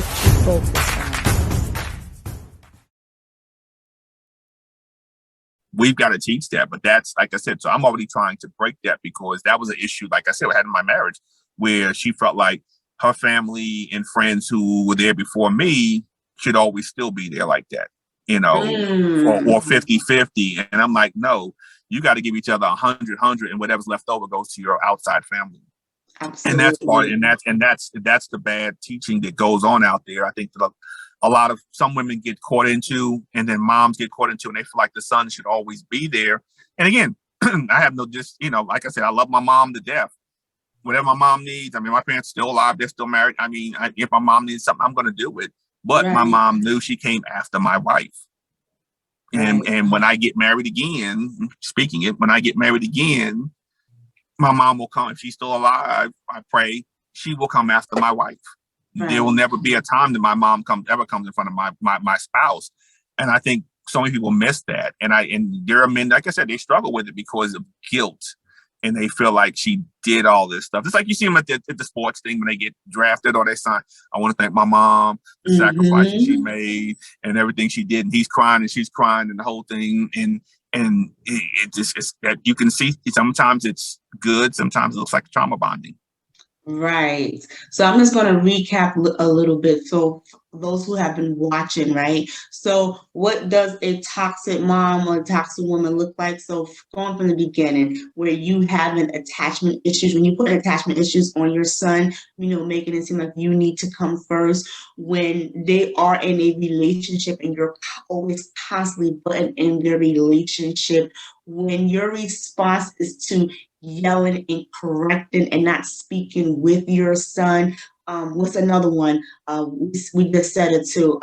What you focus on? We've got to teach that, but that's, like I said, so I'm already trying to break that, because that was an issue, like I said, I had in my marriage, where she felt like her family and friends who were there before me should always still be there like that, or 50-50. And I'm like, no, you got to give each other 100, and whatever's left over goes to your outside family. And that's part, Absolutely. that's the bad teaching that goes on out there. I think that a lot of some women get caught into, and then moms get caught into, and they feel like the son should always be there. And again, I have no, just, like I said, I love my mom to death. Whatever my mom needs, I mean, my parents still alive, they're still married. I mean, if my mom needs something, I'm going to do it. But my Right. mom knew she came after my wife. Right. And when I get married again, when I get married again, my mom will come. If she's still alive, I pray she will come after my wife. There will Right. never be a time that my mom ever comes in front of my spouse. And I think so many people miss that. And there are men, like I said, they struggle with it because of guilt. And they feel like she did all this stuff. It's like you see them at the sports thing when they get drafted or they sign. I want to thank my mom, the sacrifices she made and everything she did. And he's crying and she's crying and the whole thing. And it just, it's that you can see sometimes it's good. Sometimes it looks like trauma bonding. Right. So I'm just going to recap a little bit. So those who have been watching, right? So what does a toxic mom or a toxic woman look like? So going from the beginning, where you having attachment issues, when you put attachment issues on your son, making it seem like you need to come first, when they are in a relationship and you're always constantly butting in their relationship, when your response is to yelling and correcting and not speaking with your son. What's another one? We just said it too.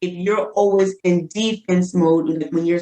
If you're always in defense mode, like when your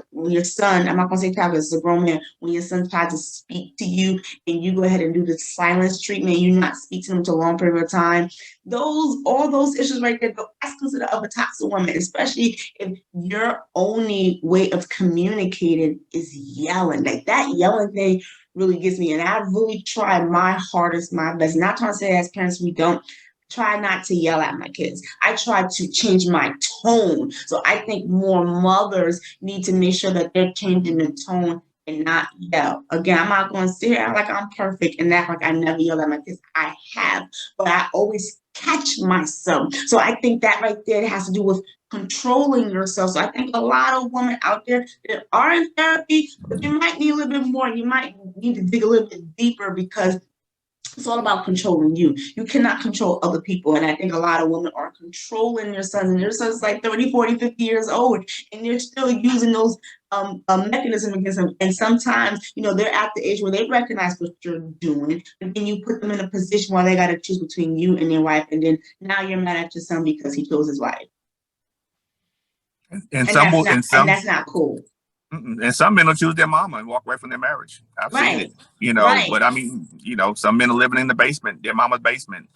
when your son, I'm not gonna say child, because it's a grown man, when your son tries to speak to you and you go ahead and do the silence treatment, you not speak to them for a long period of time. All those issues right there, that's considered of a toxic woman, especially if your only way of communicating is yelling. Like that yelling thing really gets me. And I really try my hardest, my best. Not trying to say as parents we don't try not to yell at my kids. I try to change my tone. So I think more mothers need to make sure that they're changing the tone and not yell. Again, I'm not going to sit here like I'm perfect and act like I never yell at my kids. I have, but I always catch myself. So I think that right there has to do with controlling yourself. So I think a lot of women out there that are in therapy, but you might need a little bit more. You might need to dig a little bit deeper, because it's all about controlling you. You cannot control other people. And I think a lot of women are controlling their sons, and their sons like 30, 40, 50 years old, and they're still using those mechanisms against them. And sometimes, they're at the age where they recognize what you're doing, and then you put them in a position where they got to choose between you and their wife. And then now you're mad at your son because he chose his wife. And And that's not cool. And some men will choose their mama and walk away from their marriage. I've seen Right. it, Right. but I mean, some men are living in the basement, their mama's basement.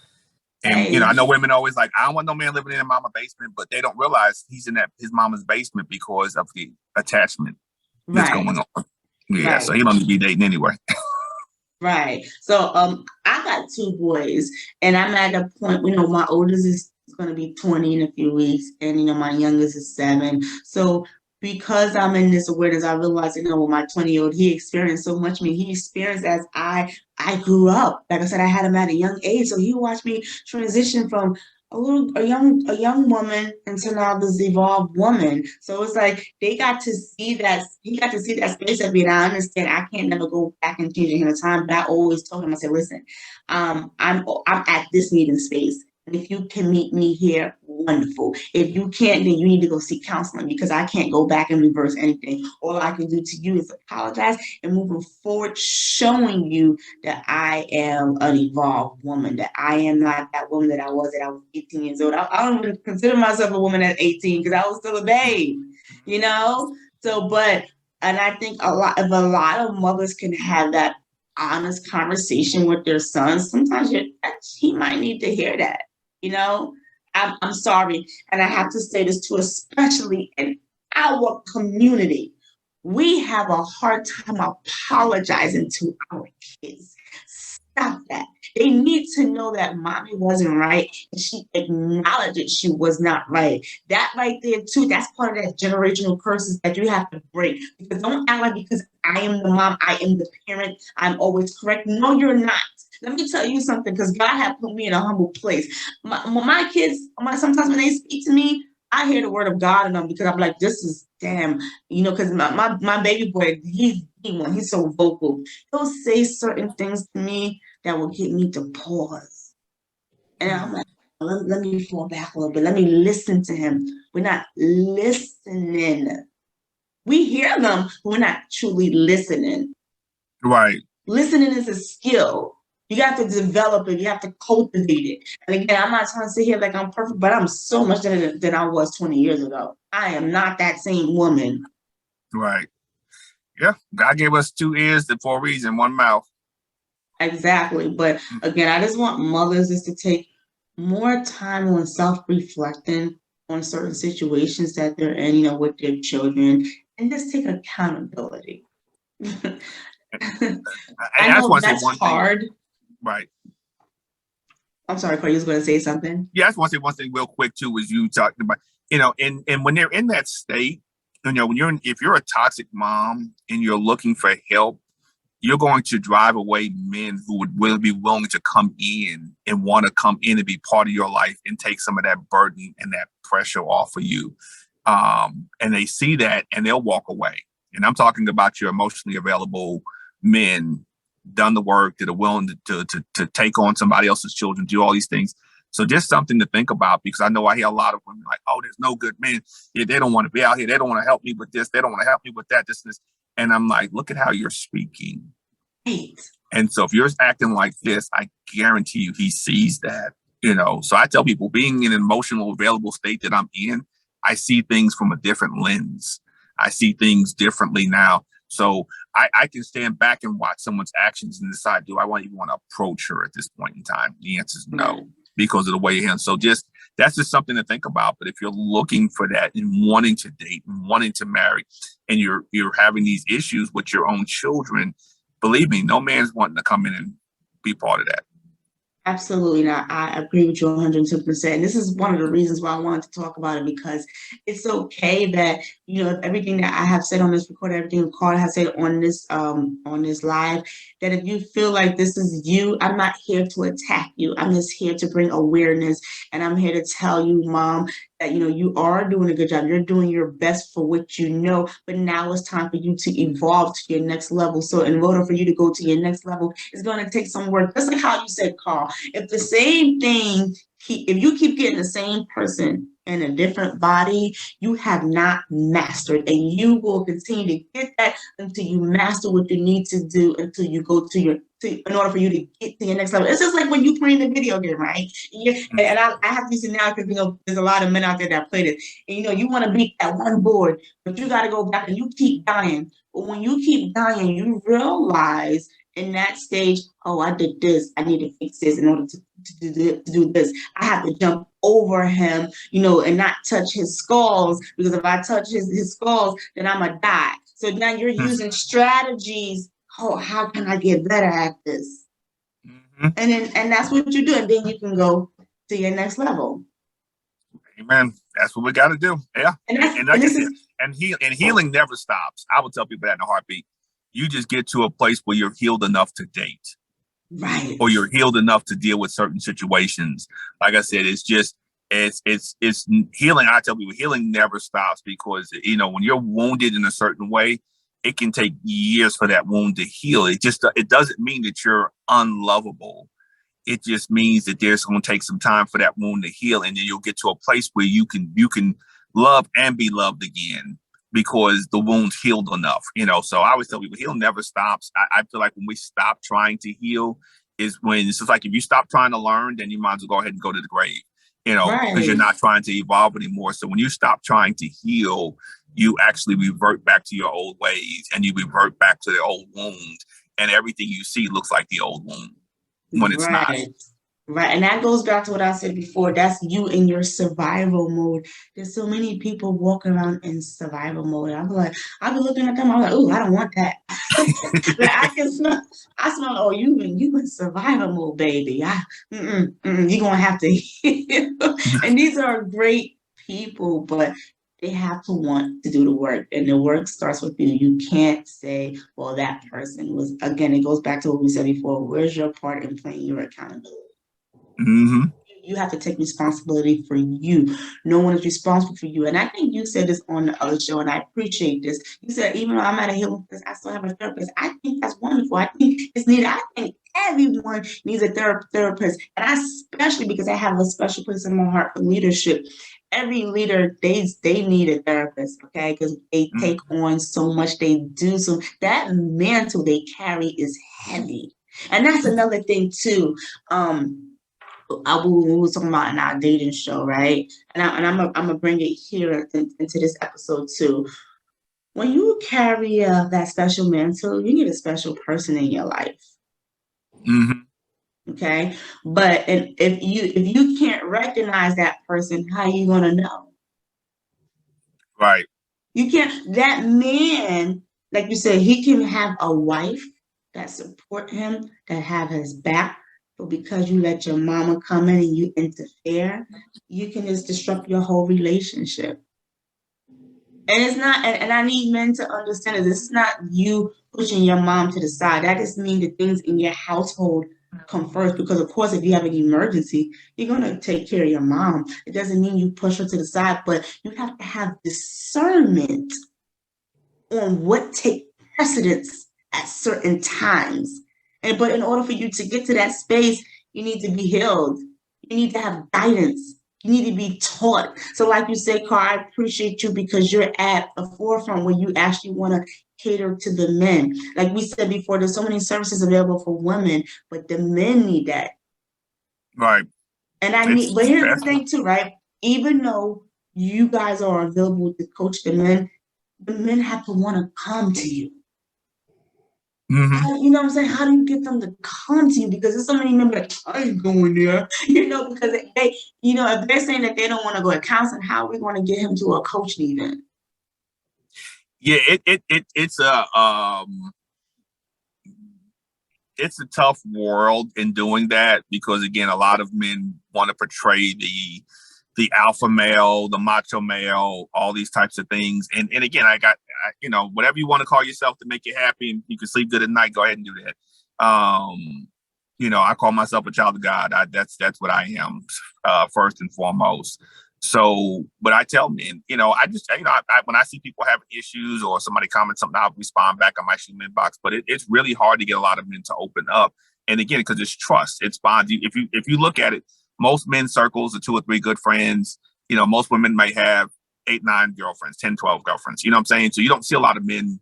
And, Hey. I know women always like, I don't want no man living in their mama's basement, but they don't realize he's in his mama's basement because of the attachment that's Right. going on. Yeah. Right. So he don't need to be dating anyway. Right. So I got two boys, and I'm at a point, my oldest is going to be 20 in a few weeks, and my youngest is 7. So because I'm in this awareness, I realize, with my 20-year-old, he experienced so much. I mean, he experienced as I grew up. Like I said, I had him at a young age, so he watched me transition from a young woman into now this evolved woman. So it's like he got to see that space of me. And I understand I can't never go back and change in a time, but I always told him, I said, listen, I'm at this meeting space. And if you can meet me here, wonderful. If you can't, then you need to go seek counseling, because I can't go back and reverse anything. All I can do to you is apologize and moving forward, showing you that I am an evolved woman, that I am not that woman that I was 18 years old. I don't even consider myself a woman at 18 because I was still a babe, So, and I think a lot of mothers can have that honest conversation with their sons. Sometimes he might need to hear that. I'm sorry. And I have to say this too, especially in our community. We have a hard time apologizing to our kids. Stop that. They need to know that mommy wasn't right, and she acknowledged that she was not right. That right there too, that's part of that generational curses that you have to break. Because don't act like because I am the mom, I am the parent, I'm always correct. No, you're not. Let me tell you something, because God had put me in a humble place. My kids, sometimes when they speak to me, I hear the word of God in them, because I'm like, this is damn, because my baby boy, he's so vocal. He'll say certain things to me that will get me to pause. And I'm like, let me fall back a little bit. Let me listen to him. We're not listening. We hear them, but we're not truly listening. Right. Listening is a skill. You have to develop it. You have to cultivate it. And again, I'm not trying to sit here like I'm perfect, but I'm so much better than I was 20 years ago. I am not that same woman. Right. Yeah. God gave us 2 ears for a reason, 1 mouth. Exactly. But again, I just want mothers just to take more time on self-reflecting on certain situations that they're in, with their children, and just take accountability. I I just know want to say that's one hard. thing. Right. I'm sorry, Corey, you was going to say something? Yeah, I just want to say one thing real quick too, is you talking about, and when they're in that state, if you're a toxic mom and you're looking for help, you're going to drive away men who would be willing to come in and want to come in and be part of your life and take some of that burden and that pressure off of you. And they see that and they'll walk away. And I'm talking about your emotionally available men, done the work, that are willing to take on somebody else's children, do all these things. So just something to think about, because I know I hear a lot of women like, oh, there's no good men. Yeah, they don't want to be out here. They don't want to help me with this. They don't want to help me with that, this and this. And I'm like, look at how you're speaking. Right. And so if you're acting like this, I guarantee you he sees that, So I tell people, being in an emotional available state that I'm in, I see things from a different lens. I see things differently now. So I can stand back and watch someone's actions and decide, do I even want to approach her at this point in time? The answer is no, because of the way he is. So that's just something to think about. But if you're looking for that and wanting to date and wanting to marry, and you're having these issues with your own children, believe me, no man's wanting to come in and be part of that. Absolutely not. I agree with you 102%. And this is one of the reasons why I wanted to talk about it, because it's okay that, everything that I have said on this record, everything Carl has said on this live, that if you feel like this is you, I'm not here to attack you. I'm just here to bring awareness. And I'm here to tell you, Mom, that, you are doing a good job. You're doing your best for what you know, but now it's time for you to evolve to your next level. So in order for you to go to your next level, it's going to take some work. Just like how you said, Carl, if the same thing, if you keep getting the same person in a different body, you have not mastered, and you will continue to get that until you master what you need to do, until you go in order for you to get to your next level. It's just like when you play in the video game, right? And I have to use it now because there's a lot of men out there that play this. And you want to beat that one board, but you got to go back and you keep dying. But when you keep dying, you realize in that stage, oh, I did this. I need to fix this in order to do this. I have to jump over him, and not touch his skulls, because if I touch his skulls, then I'm going to die. So now you're using strategies. Oh, how can I get better at this? Mm-hmm. And that's what you do. And then you can go to your next level. Amen. That's what we got to do. Yeah. And healing never stops. I will tell people that in a heartbeat. You just get to a place where you're healed enough to date. Right. Or you're healed enough to deal with certain situations. Like I said, it's healing. I tell people healing never stops, because, when you're wounded in a certain way, it can take years for that wound to heal. It doesn't mean that you're unlovable. It just means that there's going to take some time for that wound to heal. And then you'll get to a place where you can love and be loved again, because the wound's healed enough, So I always tell people healing never stops. I feel like when we stop trying to heal is when it's just like, if you stop trying to learn, then you might as well go ahead and go to the grave, because you're not trying to evolve anymore. So when you stop trying to heal, you actually revert back to your old ways, and you revert back to the old wound, and everything you see looks like the old wound when it's not. Right. And that goes back to what I said before. That's you in your survival mode. There's so many people walking around in survival mode. I'll be looking at them. I'm like, oh, I don't want that. Like I smell, oh, you in survival mode, baby. You're gonna have to heal. And these are great people, but they have to want to do the work. And the work starts with you. You can't say, well, that person was, again, it goes back to what we said before. Where's your part in playing your accountability? Mm-hmm. You have to take responsibility for you. No one is responsible for you. And I think you said this on the other show, and I appreciate this. You said, even though I'm at a healing place, I still have a therapist. I think that's wonderful. I think it's needed. I think everyone needs a therapist. And I, especially because I have a special place in my heart for leadership. Every leader, they need a therapist, okay? Because they take on so much, they do so. That mantle they carry is heavy. And that's another thing, too. We were talking about in our dating show, right? I'm gonna bring it here into this episode too. When you carry that special mantle, you need a special person in your life. Mm-hmm. Okay, but if you can't recognize that person, how are you gonna know? Right. You can't. That man, like you said, he can have a wife that support him, that have his back. But because you let your mama come in and you interfere, you can just disrupt your whole relationship. And it's not, and I need men to understand that this is not you pushing your mom to the side. That just means the things in your household come first. Because of course, if you have an emergency, you're gonna take care of your mom. It doesn't mean you push her to the side, but you have to have discernment on what take precedence at certain times. But in order for you to get to that space, you need to be healed. You need to have guidance. You need to be taught. So, like you say, Carl, I appreciate you because you're at the forefront where you actually want to cater to the men. Like we said before, there's so many services available for women, but the men need that. Right. But here's the thing too, right? Even though you guys are available to coach the men have to want to come to you. Mm-hmm. You know what I'm saying? How do you get them to come to you? Because there's so many men like, I ain't going there. Because they, if they're saying that they don't want to go to counseling, how are we going to get him to a coaching event? Yeah, it's a tough world in doing that because again, a lot of men want to portray the alpha male, the macho male, all these types of things. And again, whatever you want to call yourself to make you happy and you can sleep good at night, go ahead and do that. I call myself a child of God. That's what I am, first and foremost. So, but I tell men, when I see people having issues or somebody comments something, I'll respond back on my shoot inbox. But it's really hard to get a lot of men to open up. And again, because it's trust, it's bonds. If you look at it, most men's circles are 2 or 3 good friends. Most women might have 8, 9 girlfriends, 10, 12 girlfriends. You know what I'm saying? So you don't see a lot of men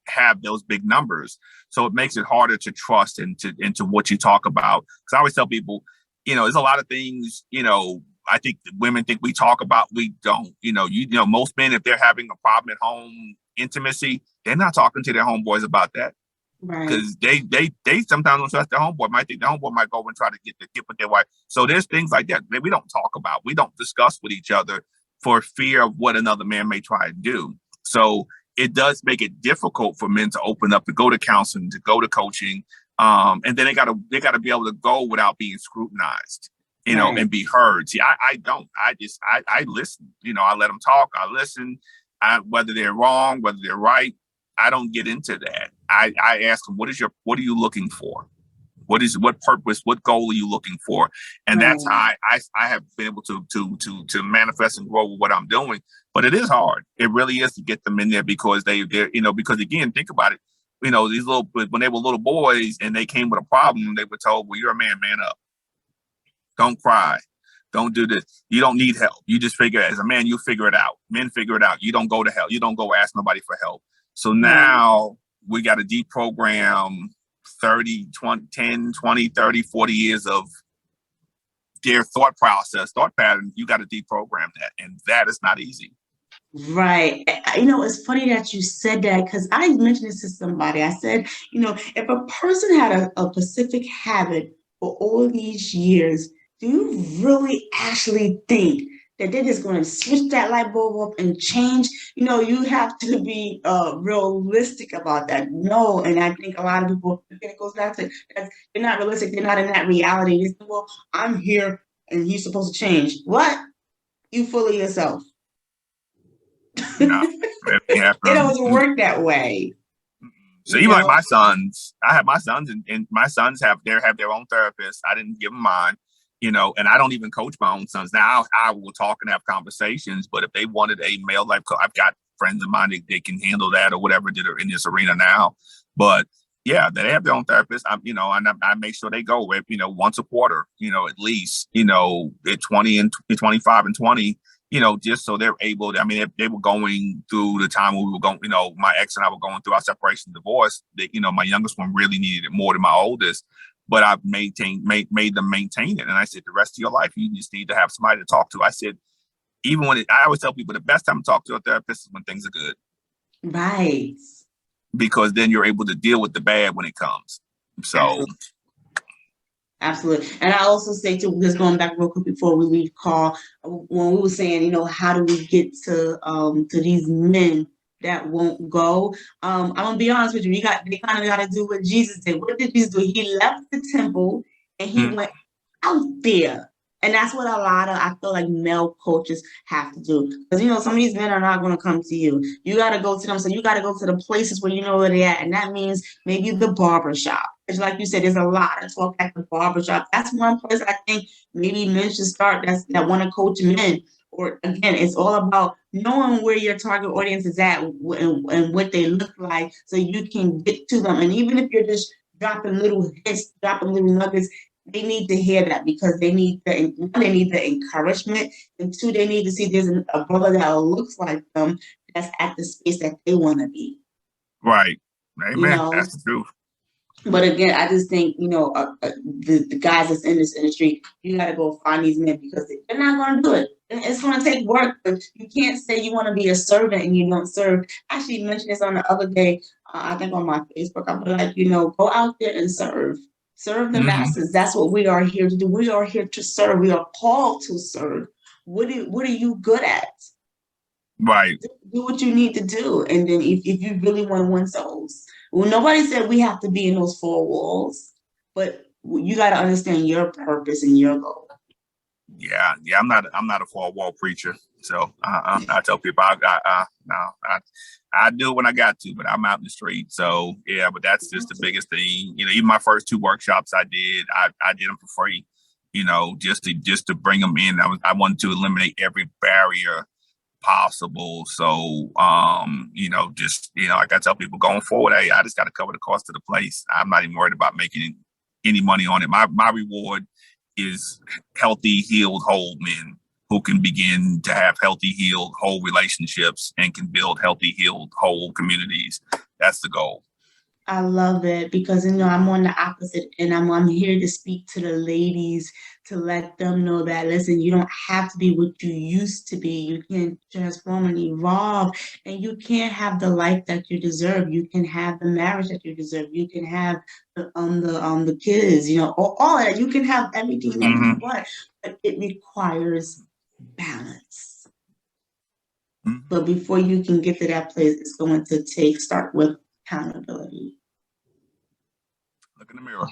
have those big numbers. So it makes it harder to trust into what you talk about. Because I always tell people, there's a lot of things, I think women think we talk about, we don't. Most men, if they're having a problem at home, intimacy, they're not talking to their homeboys about that. Because they sometimes don't trust their homeboy. Might think the homeboy might go and try to get with their wife. So there's things like that we don't talk about. We don't discuss with each other for fear of what another man may try to do. So it does make it difficult for men to open up, to go to counseling, to go to coaching, and then they gotta be able to go without being scrutinized, and be heard. See, I don't. I listen. I let them talk. I listen. Whether they're wrong, whether they're right. I don't get into that. I ask them, what are you looking for? What purpose, what goal are you looking for? And that's how I have been able to manifest and grow with what I'm doing. But it is hard. It really is to get them in there because they're, because again, think about it. These when they were little boys and they came with a problem, they were told, well, you're a man up. Don't cry. Don't do this. You don't need help. You just figure it. As a man, you figure it out. Men figure it out. You don't go to hell. You don't go ask nobody for help. So now we got to deprogram 30, 20, 10, 20, 30, 40 years of their thought pattern. You got to deprogram that. And that is not easy. Right. It's funny that you said that because I mentioned this to somebody. I said, if a person had a specific habit for all these years, do you really actually think that they're just going to switch that light bulb up and change? You have to be realistic about that. No, and I think a lot of people, again, it goes back to that they're not realistic. They're not in that reality. They say, well, I'm here and he's supposed to change. What? You full of yourself. No, It doesn't work that way. So even like my sons, I have my sons, and my sons have their own therapist. I didn't give them mine, and I don't even coach my own sons. Now I will talk and have conversations, but if they wanted a male life coach, I've got friends of mine that they can handle that or whatever that are in this arena now. But yeah, they have their own therapist. And I make sure they go once a quarter, at least, at 20 and 25 and 20. Just so they're able to, they were going through the time when we were going, my ex and I were going through our separation and divorce. My youngest one really needed it more than my oldest, but I've made them maintain it. And I said, the rest of your life, you just need to have somebody to talk to. I said, I always tell people the best time to talk to a therapist is when things are good. Right. Because then you're able to deal with the bad when it comes. So. Absolutely. And I also say too, just going back real quick before we leave, Carl, when we were saying, how do we get to these men that won't go? I'm gonna be honest with you. They kind of got to do what Jesus did. What did Jesus do? He left the temple and he went out there. And that's what I feel like male coaches have to do. Because, some of these men are not going to come to you. You got to go to them. So you got to go to the places where you know where they're at. And that means maybe the barbershop. Because like you said, there's a lot of talk at the barbershop. That's one place I think maybe men should start that want to coach men. Or again, it's all about knowing where your target audience is at and what they look like so you can get to them. And even if you're just dropping little hints, dropping little nuggets, they need to hear that because they need the encouragement, and two, they need to see there's a brother that looks like them that's at the space that they want to be. Right. Amen. That's the truth. But again, I just think, the guys that's in this industry, you got to go find these men because they're not going to do it. It's going to take work, but you can't say you want to be a servant and you don't serve. I actually mentioned this on the other day, I think on my Facebook. I'm like, go out there and serve. Serve the masses. That's what we are here to do. We are here to serve. We are called to serve. What are you good at? Right. Do what you need to do. And then if you really want to win souls. Well, nobody said we have to be in those four walls, but you got to understand your purpose and your goal. Yeah. I'm not a four-wall preacher. So I tell people, I do it when I got to, but I'm out in the street. So yeah, but that's just the biggest thing. Even my first 2 workshops I did them for free. Just to bring them in. I wanted to eliminate every barrier possible. So like I tell people going forward, hey, I just got to cover the cost of the place. I'm not even worried about making any money on it. My reward is healthy, healed, whole men who can begin to have healthy, healed, whole relationships and can build healthy, healed, whole communities. That's the goal. I love it because, I'm on the opposite and I'm here to speak to the ladies to let them know that, listen, you don't have to be what you used to be. You can transform and evolve and you can't have the life that you deserve. You can have the marriage that you deserve. You can have the kids, all that. You can have everything that you want, but it requires balance. But before you can get to that place, it's going to start with accountability. Look in the mirror.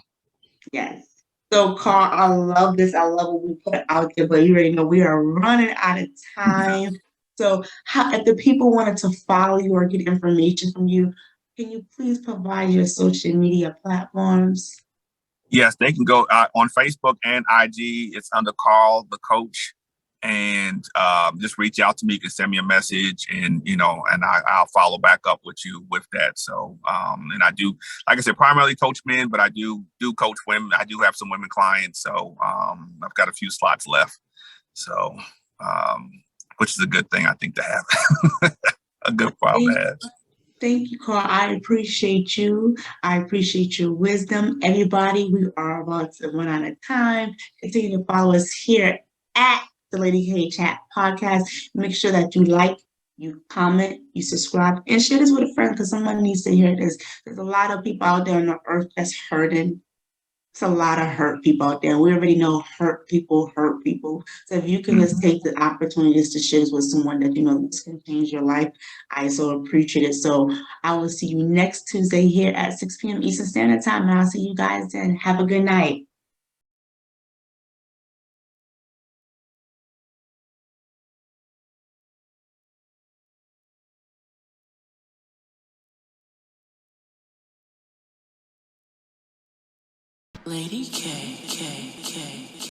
Yes. So, Carl, I love this. I love what we put out there, but you already know we are running out of time. So, if the people wanted to follow you or get information from you, can you please provide your social media platforms? Yes, they can go on Facebook and IG. It's under Carl the Coach. And just reach out to me. You can send me a message and, I'll follow back up with you with that. So, and I do, like I said, primarily coach men, but I do coach women. I do have some women clients. So I've got a few slots left. So, which is a good thing, I think, to have. A good problem to have. Thank you, Carl. I appreciate you. I appreciate your wisdom. Everybody, we are about to run out of time. Continue to follow us here at the Lady K Chat Podcast. Make sure that you like, you comment, you subscribe, and share this with a friend because someone needs to hear this. There's a lot of people out there on the earth that's hurting. It's a lot of hurt people out there. We already know hurt people hurt people. So if you can just Mhm. take the opportunities to share this with someone that you know this can change your life, I so appreciate it. So I will see you next Tuesday here at 6 p.m. Eastern Standard Time, and I'll see you guys then. Have a good night. Lady K.